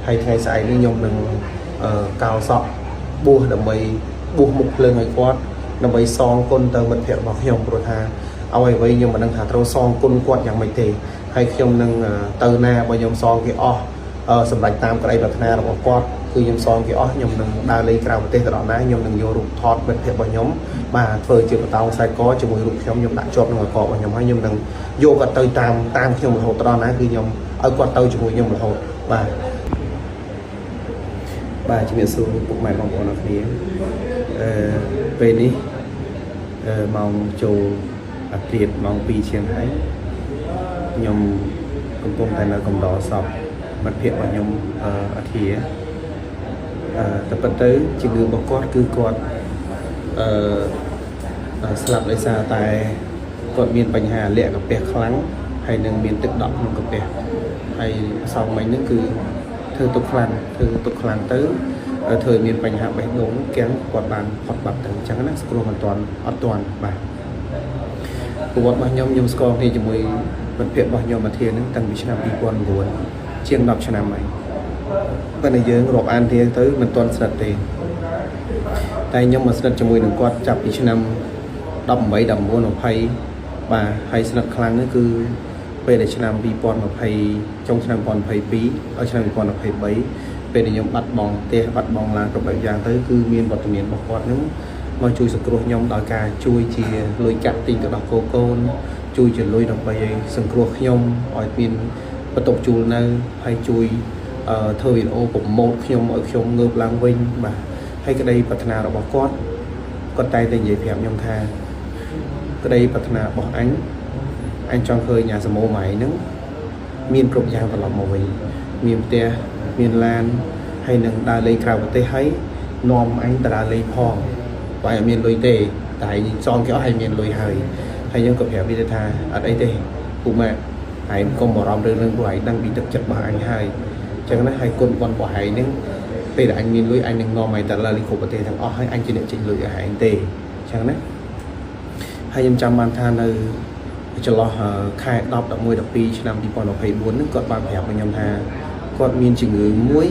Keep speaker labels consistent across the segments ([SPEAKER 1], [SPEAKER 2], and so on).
[SPEAKER 1] hay ngày sai với nhom đừng cao sọ bùa đầm mây bùa mục lên người quát đầm mây son côn tơ mật thiệu vào nhom pro tha ao ấy vậy nhưng mà đang thả trâu son côn quátอย่างmấy tề hay nhom đừng tơ na bao nhom son cái sầm lạnh tam cái đây bậc na là quátคือยมซองกี่ยมหนึ่งดาเลยกล่าวประเทศตลอดนะยมหนึ่งโยรุทอดเป็นเพียบยมมาเฟอร์จิบเตาใส่ก้อจมูกรุกยมดักจอบหนึ่งก้อยมให้ยมหนึ่งโยกับเตยตามยมหดตอนนั้นคือยมเอากวาดเตยจมูกยมหดบ่าจะมีสูตรปลุกใหม่ของคนนักเรียนเป็นนี้มองโจอัดเรียนมองปีเชียงไฮ้ยมกำปงแต่ละกำดอสอบมันเพียบยมอาทิตย์แต่ปัจจัยจึงคือบอกกคือกอดสลับเลยซาแต่กอดมีปัญหาเละกับเปียกครั้งให้หนึ่งมีตึกดอกมันกับเปียกให้สองใบนึงคือเธอตกคลันตื้อเธอมีปัญหาใบโน้มแกงกอดบานพอดบัตรถึงจังนั้นสกรูมันตอนอัดตอนบ่าปวดบางยมสกอร์ที่จะมวยมันเพียบบางยมมาเทียนนั้นตั้งวิชาปีกวนบวนเชียงดอกชนะใหม่ก็ในเยอะรบอันเทียตื้อมันตอนสลัดเตงแต่ยมมาสลัดจมูกหนึ่งกอดจับวิชาดำใบดำบวนอภัยบ่าให้สลัดครั้งนั่นคือเป็นในชนะปีปอนอภัยจงชนะปอนอภัยปีเอาชนะปีปอนอภัยใบเป็นในยมบัดบองเตะบัดบองลางกับแบบอย่างตื้อคือมีนบทเมียนบอกกอดนั้นมาช่วยสกรูยมดอยกาช่วยเชียลุยจับติงกับดอกโกโก้ช่วยจะลุยดอกใบสกรูยมอ่อยปีนประตูจูนให้ช่วยเธอวิดีโอผมโมดขยมเงือบลังวิ่งมาให้ก็ได้พัฒนาเราบอกก็ใจแต่ใหญ่แผ่ยมทาก็ได้พัฒนาบอกอันจองเคยnhàสมอใหม่นึงมีนกรบยางตลอดมาวิ่งมีนเตียมีนลานให้หนึ่งดาเลยกล่าวเตะให้นอมอันแต่ดาเลยพองไปมีนลอยเตะแต่จองเกี่ยวให้มีนลอยให้ยังกับแผ่วิทยาอะไรเตะกูมาให้ก็บอกเราเรื่องไหวดังบีตึกจัดมาอันให้จังนั้นให้คนบอลบ่อหายนึงไปแต่อันมีลุยอันหนึ่งงอใหม่แต่ละลิโกประเทศทางให้อันจีเนจิลุยหายอันเตะจังนั้นให้ยำจำมันทานจะรอค่ายดอกมวยดอกปีชนะปีปอนดอกไผ่บุญนึกกอดบางแผลเป็นยำทากอดมีนจึงมวย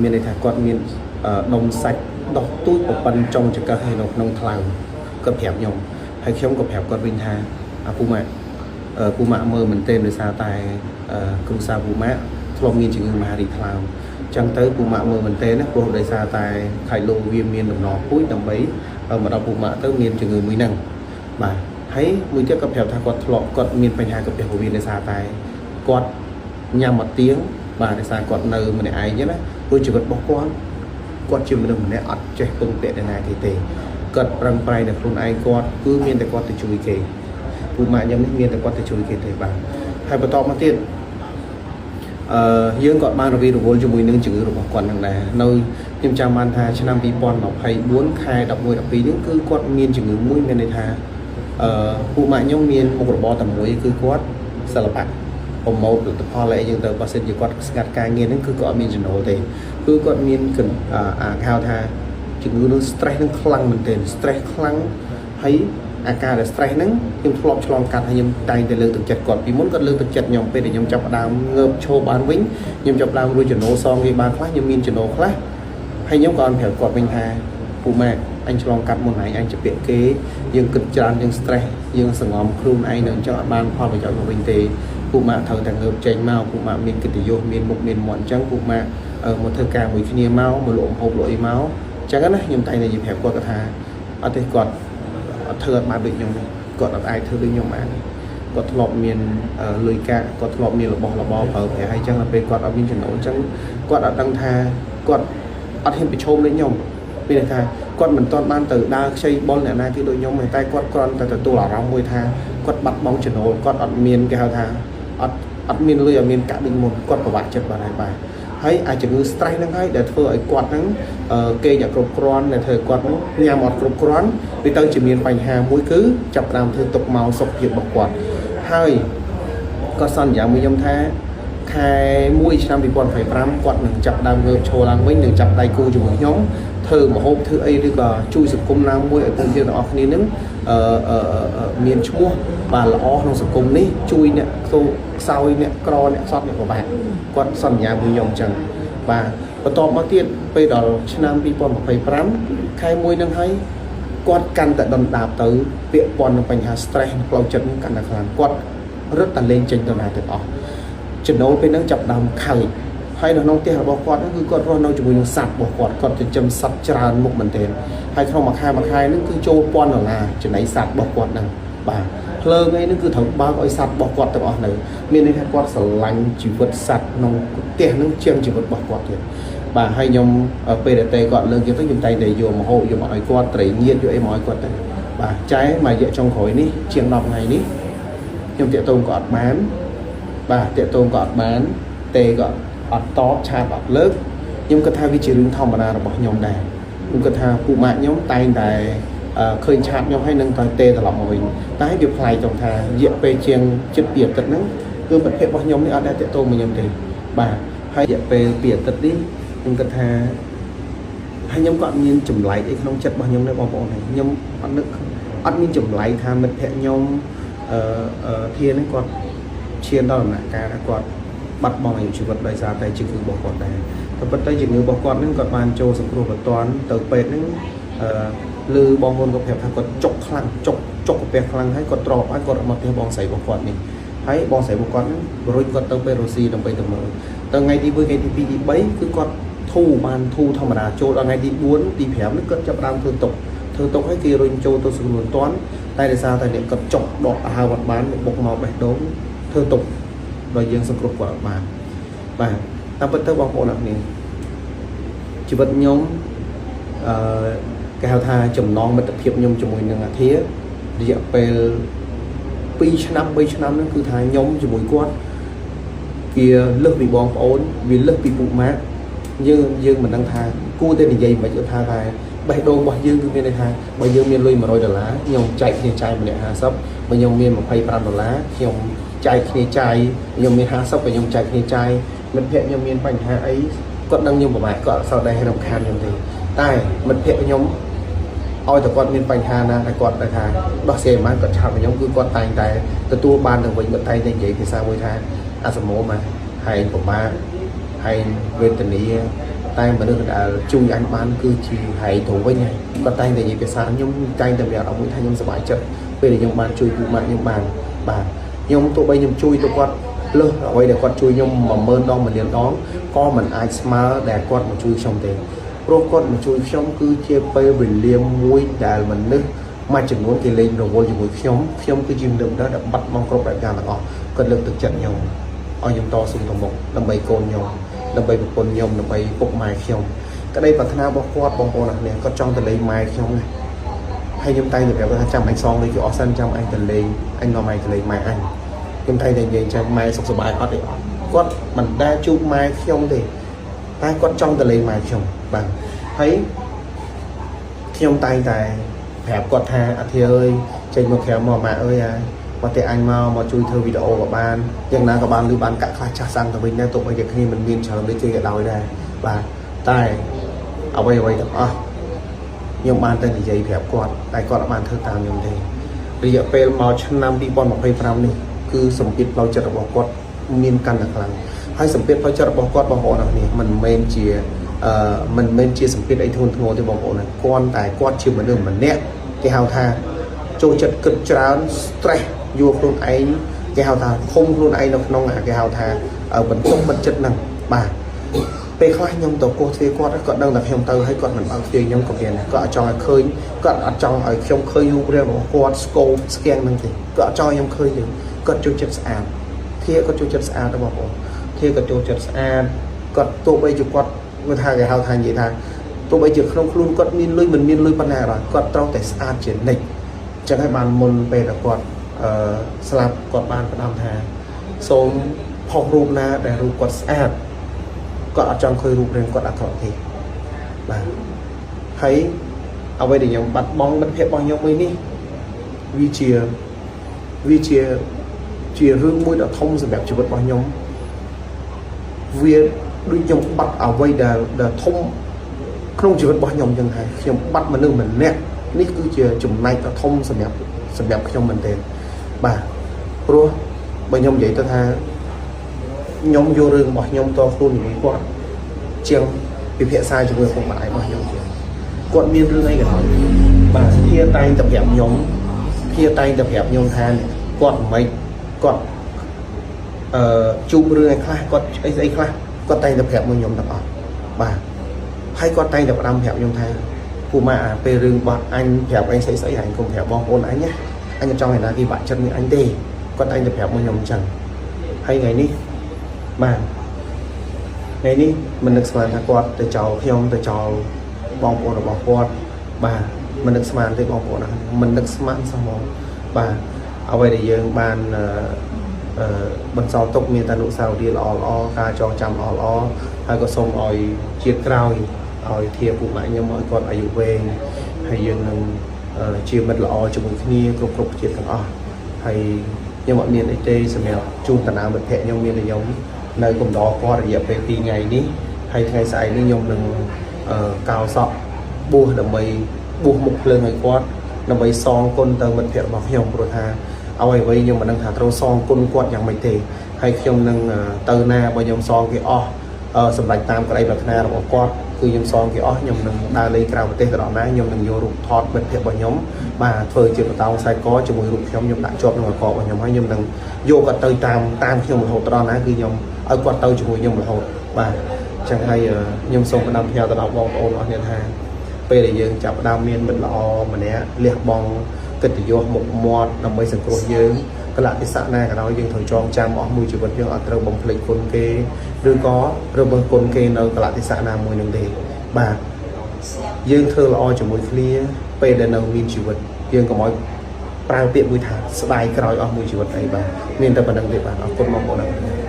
[SPEAKER 1] มีในทางกอดมีนนมสักดอกตุ้ยปปันจงจะกระให้นงคลังก็แผลยมให้เข้มกับแผลกอดวินทาปูมะเมื่อมันเต็มเลยซาตายกรุงซาปูมะทลมมีนจึงมาดีคลาวจังเตอปูมะเมื่อมันเต็มนะโปรได้ซาตายไข่โลวีมีนหนอปุ้ยดำใบมาเราปูมะเตอมีนจึงมือนั่งมาให้มือเจ้ากับแผลทากอดทลอกอดมีนปัญหากับแผลหัววีในซาตายกอดยำมาเตี้ยงมาในซากอดเนอมันในไอ้เนี้ยนะตัวจุดบอกกอดจิ้มมันมันเนี่ยอัดใจปึงเตะในนาทีเตะกอดรังไปในคนไอ้กอดคือมีนแต่กอดติดจุยเกปูมะยังไม่มีแต่กอดติดจุยเกเตะบ้างให้ประตอบมาเตี้ยยื่นกอดบ้านเราวีรบุญจมูกนึงจืดหรือบอกก่อนทางใดnơiยมจำมันทาชนะปีปอนบอกให้บ้วนคายดับมวยดับปีนึงคือกอดมีนจืดมุ้ยในทาปูมะย่อมมีนmộtระบอบต่ำมวยคือกอดสลับปัดผมมองดูแต่พออะไรยังแต่พอเสร็จอยู่กอดสกัดการเงินนั่นคือกอดมีนจืดโนเตคือกอดมีนขึ้นข้าวทาจืดนึงสเตรสนึงคลั่งมันเต็มสเตรสคลั่งให้อาการสเตรสนั้นยังทลอบฉลองการให้ยมใจแต่เรื่องตึกจัดก่อนปีมุ้งก็เรื่องตึกจัดยมไปแต่ยมจับดามเงือบโชว์บานวิ่งยมจับดามรู้จุดโนซองกี่บานคล้ายยมมีนจุดโนคล้ายให้ยมก่อนแผ่วกอดเป็นแห่ปูแม่อันฉลองกัดmộtไหนอันจะเปลี่ยนเก๋ยังกึศจานยังสเตรสยังสงบครูนไอหนึ่งจับบ้านพอไปจับมาวิ่งเตะปูแม่เธอแต่เงือบใจเมาปูแม่มีนกิติโยมีนมุกมีนหมอนจังปูแม่mộtเธอกลางมวยขี้เนียเมาmộtหลวมหกหลวยเมาจังนั้นนะยมใจในยิบแผ่วกอดกระทาเอาแต่กอดเธอมาดึงยมกอดไอเธอดึงยมมากอดทลบมีนลุยกะกอดทลบมีนระบอเผาแผลให้จังเป็นกอดเอาวินฉันโนจังกอดเอาดังทากอดเอาเห็นไปชมเลยยมเป็นไงกอดเหมือนตอนบ้านตื่นดาวใช้บอลเนี่ยนายที่โดยยมในใต้กอดกรอนแต่ตัวเรามวยทากอดบัดบองฉันโนกอดอัดมีนแกวทาอัดมีนเลยมีนกะดึงหมดกอดประวัติจัดบาร์ไปให้อาจจะมือสไตร์นั่งให้เดี๋ยวเธอไอ้กอดนั้นเกย์อยากกรบกรอนเนี่ยเธอกอดนั้นยามอดกรบกรอนไปตั้งจะมีปัญหามุ้ยคือจับตามเธอตกเมาสกเพียบบอกกอดให้ก็สั่นอย่างมือยมแท้แค่มุ้ยชนะปีบอลไฟพรำกอดหนึ่งจับดามเงือบโชว์ลังไว้หนึ่งจับไดกูจมูกย้อมเธอมาโฮบเธอไอ้ดีกว่าช่วยสุกุมน้ำมุ้ยไอ้คนเดียวออกนี้นึงมีนชั่วบาละอ้อของสุกุมนี้ช่วยเนี่ยตัวเศร้าเนี่ยกรอเนี่ยซอดเนี่ยของบ้านกอดสั่นอย่างมือยมจัง បាទបន្តមកទៀតពេលដល់ឆ្នាំ2025ខែ1នឹងហើយគាត់កាន់តែដុនដាបទៅពាក់ព័ន្ធនឹងបញ្ហា stress និងផ្លូវចិត្តនឹងកាន់តែខ្លាំងគាត់រត់តែលេងចេញទៅណាទាំងអស់ចំណូលពេលហ្នឹងចាប់ដើមខើចហើយនៅក្នុងផ្ទះរបស់គាត់ហ្នឹងគឺគាត់រស់នៅជាមួយនឹងសត្វរបស់គាត់ចិញ្ចឹមសត្វច្រើនមុខមែនទែនហើយក្នុងមួយខែហ្នឹងគឺចូល$1000ចំណីសត្វរបស់គាត់ហ្នឹងបាទភ្លើងអីហ្នឹងគឺត្រូវបើកឲ្យសត្វរបស់គាត់ទាំងអស់នៅមានន័យថាគាត់ស្រឡាញ់ជីវិតសត្វក្នុងផ្ទះហ្នឹងជាងជីវិតរបស់គាត់ទៀតបាទហើយខ្ញុំពេលដែលគាត់លើកយកទៅខ្ញុំតែងតែយកមកហូបយកមកឲ្យគាត់ត្រីងៀតយកអីមកឲ្យគាត់ទៅបាទចែមួយរយៈចុងក្រោយនេះជាង10ថ្ងៃនេះខ្ញុំតាក់ទងគាត់អត់បានបាទតាក់ទងគាត់អត់បានទេគាត់អត់តបឆាតអត់លើកខ្ញុំគិតថាវាជារឿងធម្មតារបស់ខ្ញុំដែរខ្ញុំគិតថាពូម៉ាក់ខ្ញុំតែងតែឃើញឆាតខ្ញុំហើយនឹងតែទេត្រឡប់មកវិញតែវាប្លែកត្រង់ថារយៈពេលជាងជិត2អាទិត្យហ្នឹងគឺមិត្តភក្តិរបស់ខ្ញុំនេះអត់ដែលតាក់ទងមកខ្ញុំទេបាទហើយរយៈពេល2អាទិត្យនេះខ្ញុំគិតថាហើយខ្ញុំក៏អត់មានចម្លែកអីក្នុងចិត្តរបស់ខ្ញុំដែរបងប្អូនខ្ញុំអត់នឹកអត់មានចម្លែកថាមិត្តភក្តិខ្ញុំធានហ្នឹងគាត់ឈានដល់ដំណាក់កាលគាត់បាត់បង់អាយុជីវិតដោយសារតែជំងឺរបស់គាត់ដែរតែប៉ុន្តែជំងឺរបស់គាត់ហ្នឹងគាត់បានចូលសង្គ្រោះបន្ទាន់ទៅពេទ្យហ្នឹងឬបងប្អូនក៏ប្រាប់ថាគាត់ចុកខ្លាំងចុកកាពះខ្លាំងហើយគាត់ទ្របហើយគាត់មកផ្ទះបងស្រីរបស់គាត់នេះហើយបងស្រីរបស់គាត់ហ្នឹងរុញគាត់ទៅពេលរុស្ស៊ីដើម្បីទៅមើលទៅថ្ងៃទី1ថ្ងៃទី2ទី3គឺគាត់ធូរធម្មតាចូលដល់ថ្ងៃទី4ទី5នេះគាត់ចាប់ដើមធ្វើទុកហើយគេរុញចូលទៅសង្គ្រោះបន្ទាន់តែដោយសារតែអ្នកគាត់ចុកដកហៅអត់បានបុកមកបេះដូងធ្វើទុកដោយយើងសង្គ្រោះគាត់អត់បានបាទតាមពិតទៅបងប្អូនអ្នកនេះជីវិតខ្ញុំគេហៅថាចំណងមិត្តភាពខ្ញុំជាមួយនឹងអាធារយៈពេល2ឆ្នាំ3ឆ្នាំហ្នឹងគឺថាខ្ញុំជាមួយគាត់វាលើសពីបងប្អូនវាលើសពីពុកម៉ាក់យើងមិនដឹងថាគួរតែនិយាយមិនថាបេះដូងរបស់យើងគឺមានន័យថាបើយើងមានលុយ$100ខ្ញុំចែកគ្នាចាយម្នាក់50បើខ្ញុំមាន$25ខ្ញុំចែកគ្នាចាយខ្ញុំមាន50បើខ្ញុំចែកគ្នាចាយមិត្តភក្តិខ្ញុំមានបញ្ហាអីគាត់ដឹងខ្ញុំប្រហែលគាត់អត់សូវដែររំខានខ្ញុំទេតែមិត្តភក្តិខ្ញុំឲ្យតែគាត់មានបញ្ហាណាតែគាត់តែថាដោះស្រាយបានគាត់ឆាប់ខ្ញុំគឺគាត់តែងតែទទួលបានទៅវិញគាត់តែងតែនិយាយភាសាមួយថាអាសមោមកហែងពិបាកហែងវេទនាតែមនុស្សដែលជួយអញបានគឺជាហែងទៅវិញហើយគាត់តែងតែនិយាយភាសាខ្ញុំតែងតែប្រាប់ឲ្យមួយថាខ្ញុំសប្បាយចិត្តពេលដែលខ្ញុំបានជួយពូម៉ាក់ខ្ញុំបានបាទខ្ញុំទោះបីខ្ញុំជួយទៅគាត់លើសអ្វីដែលគាត់ជួយខ្ញុំ10000ដង1លានដងក៏មិនអាចស្មើដែលគាត់មកជួយខ្ញុំទេព្រោះគាត់មកជួយខ្ញុំគឺជាពេលវេលាមួយដែលមនុស្សមួយចំនួនគេលេងរវល់ជាមួយខ្ញុំគឺជាមនុស្សដែលបាត់បង់គ្រប់ប្រការទាំងអស់គាត់លើកទឹកចិត្តខ្ញុំឲ្យខ្ញុំតស៊ូទៅមុខដើម្បីកូនខ្ញុំដើម្បីប្រពន្ធខ្ញុំដើម្បីពុកម៉ែខ្ញុំក្តីប្រាថ្នារបស់គាត់បងប្អូនអរគ្នាគាត់ចង់ទៅលេងម៉ែខ្ញុំណាហើយខ្ញុំតែងតែប្រាប់ថាចាំអញសងលុយគឺអស់សិនចាំអញទៅលេងអញនាំអញទៅលេងម៉ែអញខ្ញុំតែងតែនិយាយចាំម៉ែសុខសប្បាយអត់ទេអត់គាត់មិនដែលជួបម៉ែខ្ញុំទេតែគាត់ចង់ទៅលេងម៉ែខ្ញុំបាទហើយខ្ញុំតែងតែប្រាប់គាត់ថាអាធាអើយចេញមកក្រៅមកម៉ាក់អើយមកតែអញមកជួយធ្វើវីដេអូក៏បានយ៉ាងណាក៏បានឬបានកាក់ខ្លះចាស់សាំងទៅវិញដែរទោះបីជាគ្នាមិនមានច្រើនដូចគេក៏ដោយដែរបាទតែអ្វីទាំងអស់ខ្ញុំបានទៅនិយាយប្រាប់គាត់តែគាត់អត់បានធ្វើតាមខ្ញុំទេរយៈពេលមកឆ្នាំ2025នេះគឺសម្ពាធផ្លូវចិត្តរបស់គាត់មានកាន់តែខ្លាំងហើយសម្ពាធផ្លូវចិត្តរបស់គាត់បងប្អូនអរគ្នាមិនមែនជាសម្ពាធអីធ្ងន់ធ្ងរទេបងប្អូនគាត់តែគាត់ជាមនុស្សម្នាក់គេហៅថាចូលចិត្តគិតច្រើន stress យល់ខ្លួនឯងគេហៅថាឃុំខ្លួនឯងនៅក្នុងគេហៅថាបន្ទុកមិនចិត្តហ្នឹងបាទពេលខ្លះខ្ញុំទៅកោះទ្វារគាត់ដឹងថាខ្ញុំទៅហើយគាត់មិនបើកទ្វារខ្ញុំក៏មានដែរគាត់អត់ចង់ឲ្យឃើញគាត់អត់ចង់ឲ្យខ្ញុំឃើញរូបរាងរបស់គាត់ស្គោស្គាំងហ្នឹងទេគាត់អត់ចង់ឲ្យខ្ញុំឃើញទេគាត់ចូលចិត្តស្អាតធាគាត់ចូលចិត្តស្អាតបងប្អូនធាគាត់ចូលចិត្តស្អាតគាត់ទោះបីជាគាត់គាត់ថាគេហៅថានិយាយថាទោះបីជាក្នុងខ្លួនគាត់មានលុយមិនមានលុយប៉ុណ្ណាក៏គាត់ត្រូវតែស្អាតជានិច្ចអញ្ចឹងហើយបានមុនពេលដែលគាត់ស្លាប់គាត់បានផ្ដាំថាសូមផុសរូបណាដែលរូបគាត់ស្អាតគាត់អត់ចង់ឃើញរូបរាងគាត់អាក្រក់ទេបាទហើយអ្វីដែលខ្ញុំបាត់បង់មិត្តភក្តិរបស់ខ្ញុំមួយនេះវាជារឿងមួយដ៏ធំសម្រាប់ជីវិតរបស់ខ្ញុំវាដូចខ្ញុំបាត់អ្វីដែលធំក្នុងជីវិតរបស់ខ្ញុំចឹងហើយខ្ញុំបាត់មនុស្សម្នាក់នេះគឺជាចំណែកដ៏ធំសម្រាប់ខ្ញុំមែនទេបាទព្រោះបើខ្ញុំនិយាយទៅថាខ្ញុំយករឿងរបស់ខ្ញុំតខ្លួនជាមួយគាត់ ជាងពិភាក្សាជាមួយពុកម្ដាយរបស់ខ្ញុំជាគាត់មានរឿងអីក៏ដោយបាទធាតែងតែប្រាប់ខ្ញុំធាតែងតែប្រាប់ខ្ញុំថាគាត់មិនគាត់ជួបរឿងឯខ្លះគាត់អីខ្លះគាត់តែងតែប្រាប់មកខ្ញុំទាំងអស់បាទហើយគាត់តែងតែផ្ដាំប្រាប់ខ្ញុំថាពូម៉ាពេលរឿងបោះអញប្រាប់អញស្អីអញកុំប្រាប់បងប្អូនអញណាអញចង់ឲ្យណាគេបាក់ចិត្តនឹងអញទេគាត់តែងតែប្រាប់មកខ្ញុំអញ្ចឹងហើយថ្ងៃនេះបាទថ្ងៃនេះមិននឹកស្មានថាគាត់ទៅចោលខ្ញុំទៅចោលបងប្អូនរបស់គាត់បាទមិននឹកស្មានទេបងប្អូនណាមិននឹកស្មានសោះហ្មងបាទអ្វីដែលយើងបានបន្សល់ទុកមានតែអនុស្សាវរីយ៍ល្អការចងចាំល្អហើយក៏សូមឲ្យជាតិក្រោយឲ្យធាពុកម៉ាក់ខ្ញុំឲ្យគាត់អាយុវែងហើយយើងនឹងជាមិត្តល្អជាមួយគ្នាគ្រប់ជាតិទាំងអស់ហើយខ្ញុំអត់មានអីទេសម្រាប់ជូនតំណាងមិត្តភក្តិខ្ញុំមានតែខ្ញុំនៅកំដរគាត់រយៈពេល2ថ្ងៃនេះហើយថ្ងៃស្អែកនេះខ្ញុំនឹងកោសក់បួសដើម្បីបួសមុខភ្លើងឲ្យគាត់ដើម្បីសងគុណទៅមិត្តភក្តិរបស់ខ្ញុំព្រោះថាអ្វីខ្ញុំមិនដឹងថាត្រូវសងគុណគាត់យ៉ាងម៉េចទេហើយខ្ញុំនឹងទៅណាបើខ្ញុំសងគេអស់សម្រាប់តាមក្តីប្រាថ្នារបស់គាត់គឺខ្ញុំសងគេអស់ខ្ញុំនឹងដើរលេងក្រៅប្រទេសទៅដល់ណាខ្ញុំនឹងយករូបថតមិត្តភក្តិរបស់ខ្ញុំបាទធ្វើជាបន្តោងខ្សែកជាមួយរូបខ្ញុំដាក់ជាប់ក្នុងករបស់ខ្ញុំហើយខ្ញុំនឹងយកគាត់ទៅតាមខ្ញុំរហូតដល់ណាគឺខ្ញុំឲ្យគាត់ទៅជាមួយខ្ញុំរហូតបាទអញ្ចឹងហើយខ្ញុំសូមផ្ដាំផ្ញើទៅដល់បងប្អូនអស់គ្នាថាពេលដែលយើងចាប់ផ្ដើមមានមិត្តល្អម្នាក់លះបង់កិត្តិយសមុខមាត់ដើម្បីសង្គ្រោះយើងកលៈទេសៈណាក៏ដោយយើងត្រូវចងចាំអស់មួយជីវិតយើងអត់ត្រូវបំភ្លេចគុណគេឬក៏រើសគុណគេនៅកលៈទេសៈណាមួយនឹងទេបាទយើងធ្វើល្អជាមួយគ្នាពេលដែលនៅមានជីវិតយើងកុំឲ្យប្រើពាក្យមួយថាស្ដាយក្រោយអស់មួយជីវិតអីបាទមានតែប៉ុណ្្នឹងទេបាទអរគុណបងប្អូន